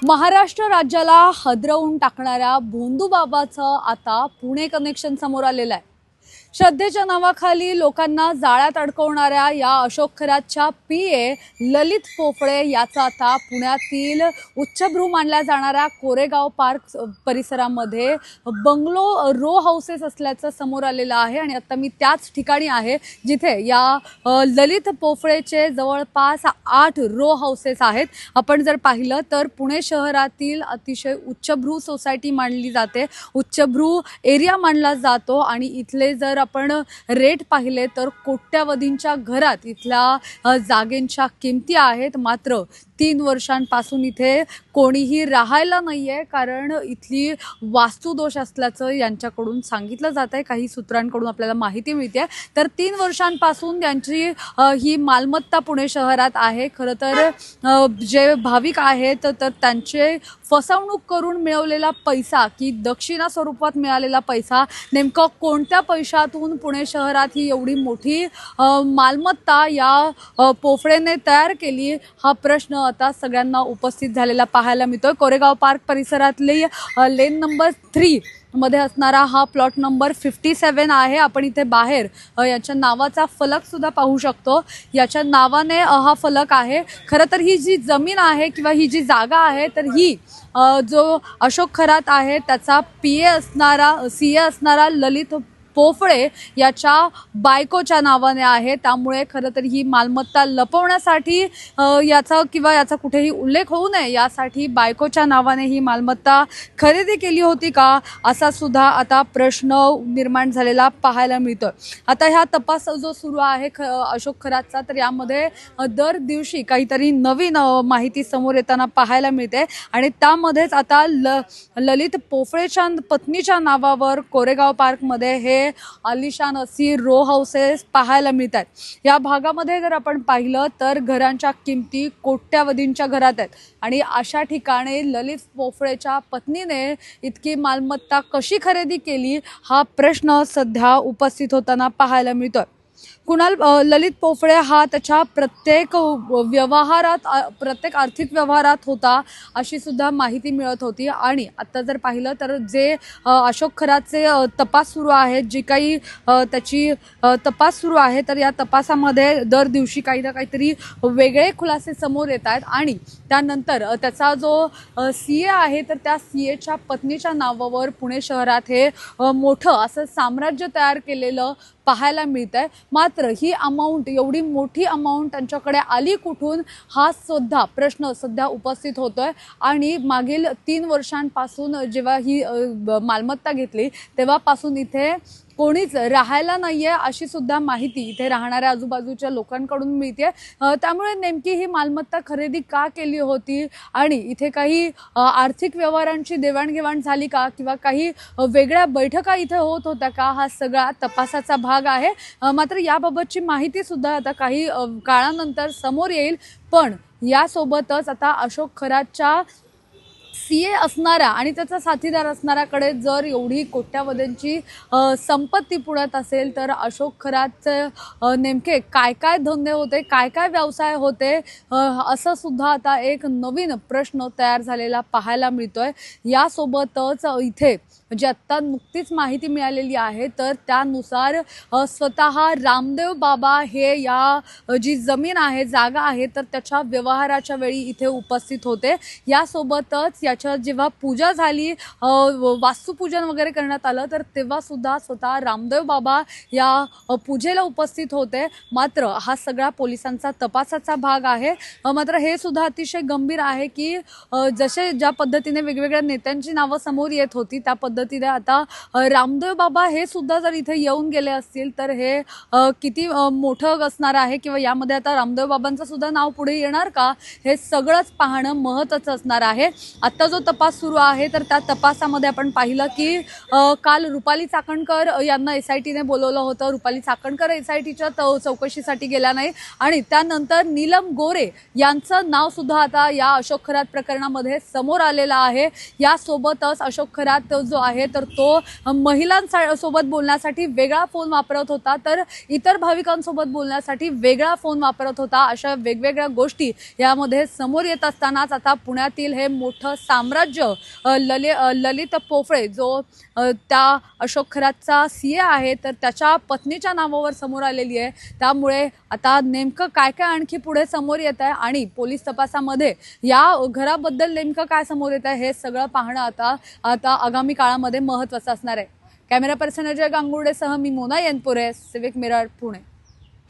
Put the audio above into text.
महाराष्ट्र राज्याला हादरवून टाकणाऱ्या भोंदूबाबाचं आता पुणे कनेक्शन समोर आलेलं आहे। श्रद्धेच्या नावाखाली लोकांना जाळ्यात अडकवणाऱ्या या अशोक खरातच्या पीए ललित पोफळे याचा आता पुण्यातील उच्चभ्रू मानल्या जाणाऱ्या कोरेगाव पार्क परिसरामध्ये बंगलो रो हाऊसेस असल्याचं समोर आलेलं आहे। आणि आता मी त्याच ठिकाणी आहे जिथे या ललित पोफळेचे जवळपास 8 रो हाऊसेस आहेत। आपण जर पाहिलं तर पुणे शहरातील अतिशय उच्चभ्रू सोसायटी मानली जाते, उच्चभ्रू एरिया मानला जातो आणि इथले जर आपण रेट पाहिले तर कोट्यावधींच्या घरात इथल्या जागेंच्या किमती आहेत। मात्र 3 वर्षांपासून इथे कोणीही राहायला नाहीये, कारण इथली वास्तुदोष असल्याचं यांच्याकडून सांगितलं जात आहे। काही सूत्रांकडून आपल्याला माहिती मिळते तर 3 वर्षांपासून त्यांची ही मालमत्ता पुणे शहरात आहे। खरं तर जे भाविक आहेत तर त्यांचे फसवणूक करून मिळवलेला पैसा की दक्षिणा स्वरूपात मिळालेला पैसा, नेमका कोणत्या पैशातून पुणे शहरात ही एवढी मोठी मालमत्ता या पोफळेने तयार केली, हा प्रश्न आता सगळ्यांना उपस्थित झालेला पाहायला मिळतोय। कोरेगाव पार्क परिसरातली लेन नंबर 3 मध्ये असणारा हा प्लॉट नंबर 57 आहे। आपण इथे बाहेर याच्या नावाचा फलक सुद्धा पाहू शकतो। याच्या नावाने हा फलक आहे। खरं तर ही जी जमीन आहे किंवा ही जी जागा आहे तर ही जो अशोक खरात आहे त्याचा सीए असणारा ललित पोफळे याच्या बायकोच्या नावाने आहे। त्यामुळे खरं तर ही मालमत्ता लपवण्यासाठी याचा कुठेही उल्लेख होऊ नये यासाठी बायकोच्या नावाने ही मालमत्ता खरेदी केली होती का, असा सुद्धा आता प्रश्न निर्माण झालेला पाहायला मिळतोय। आता ह्या तपास जो सुरू आहे अशोक खरातचा, तर यामध्ये दर दिवशी काहीतरी नवीन माहिती समोर येताना पाहायला मिळते आणि त्यामध्येच आता ललित पोफळेच्या पत्नीच्या नावावर कोरेगाव पार्कमध्ये हे आलिशान अशी रो हाऊसेस पाहायला मिळतात। या भागामध्ये जर आपण पाहिलं तर घरांच्या किमती कोट्यावधींच्या घरात आहेत आणि अशा ठिकाणी ललित पोफळेच्या पत्नीने इतकी मालमत्ता कशी खरेदी केली, हा प्रश्न सध्या उपस्थित होताना पाहायला मिळतोय। कुणाल ललित पोफळे हा त्याच्या प्रत्येक आर्थिक व्यवहारात होता अशी सुद्धा माहिती मिळत होती। आणि आता जर पाहिलं तर जे अशोक खरातचे तपास सुरू आहेत, जी काही त्याची तपास सुरू आहे, तर या तपासामध्ये दर दिवशी काही ना काहीतरी वेगळे खुलासे समोर येत आहेत। आणि त्यानंतर त्याचा जो सीए आहे तर त्या सीएच्या पत्नीच्या नावावर पुणे शहरात हे मोठं असं साम्राज्य तयार केलेलं पाहायला मिळतंय। मात्र ही अमाऊंट, एवढी मोठी अमाऊंट त्यांच्याकडे आली कुठून, हा सुद्धा प्रश्न सध्या उपस्थित होतोय। आणि मागील 3 वर्षांपासून जेव्हा ही मालमत्ता घेतली तेव्हापासून इथे कोणीच राहायला नाहीये अशी सुद्धा माहिती इथे राहणाऱ्या आजूबाजूच्या लोकांकडून मिळते। त्यामुळे नेमकी ही मालमत्ता खरेदी का केली होती आणि इथे काही आर्थिक व्यवहारांची देवाणघेवाण झाली का किंवा काही वेगळ्या बैठका इथे होत होत्या का, हा सगळा तपासाचा भाग आहे। मात्र याबाबतची माहिती सुद्धा आता काही काळानंतर समोर येईल। पण यासोबतच आता अशोक खरातच्या सीए असणारा आणि त्याचा साथीदार असणाऱ्याकडे जर एवढी कोट्यावधींची संपत्ती पुण्यात असेल तर अशोक खरातचे नेमके काय काय धंदे होते, काय काय व्यवसाय होते, असं सुद्धा आता एक नवीन प्रश्न तयार झालेला पाहायला मिळतोय। यासोबतच इथे म्हणजे आत्ता नुकतीच माहिती मिळालेली आहे तर त्यानुसार स्वतः रामदेव बाबा हे या जी जमीन आहे, जागा आहे, तर त्याच्या व्यवहाराच्या वेळी इथे उपस्थित होते। यासोबतच याच्या जेव्हा पूजा झाली, वास्तुपूजन वगैरे करण्यात आलं, तर तेव्हा सुद्धा स्वतः रामदेव बाबा या पूजेला उपस्थित होते। मात्र हा सगळा पोलिसांचा तपासाचा भाग आहे। मात्र हे सुद्धा अतिशय गंभीर आहे की ज्या पद्धतीने वेगवेगळ्या नेत्यांची नावं समोर येत होती त्या पद्धतीने आता रामदेव बाबा हे सुद्धा जर इथे येऊन गेले असतील तर हे किती मोठं असणार आहे किंवा यामध्ये आता रामदेव बाबांचं सुद्धा नाव पुढे येणार का, हे सगळंच पाहणं महत्त्वाचं असणार आहे। आता आत्ता जो तपास सुरू आहे तर त्या तपासामध्ये आपण पाहिलं की काल रुपाली चाकणकर यांना SITने बोलवलं होतं. रुपाली चाकणकर SITच्या चौकशीसाठी गेल्या नाही आणि त्यानंतर नीलम गोरे यांचं नाव सुद्धा आता या अशोक खरात प्रकरणामध्ये समोर आलेलं आहे. यासोबतच अशोक खरात जो आहे तर तो महिलांसोबत बोलण्यासाठी वेगळा फोन वापरत होता, तर इतर भाविकांसोबत बोलण्यासाठी वेगळा फोन वापरत होता. अशा वेगवेगळ्या गोष्टी यामध्ये समोर येत असतानाच आता पुण्यातील हे मोठं साम्राज्य ललित पोफळे जो त्या अशोक खरातचा CA आहे तर त्याच्या पत्नीच्या नावावर समोर आलेली आहे. त्यामुळे आता नेमकं काय काय आणखी पुढे समोर येत आहे आणि पोलीस तपासामध्ये या घराबद्दल नेमकं काय समोर येत आहे हे सगळं पाहणं आता आगामी काळामध्ये महत्त्वाचं असणार आहे. कॅमेरा पर्सन अजय गांगुर्डेसह मी मोना येनपुरे, सिविक मिरर, पुणे.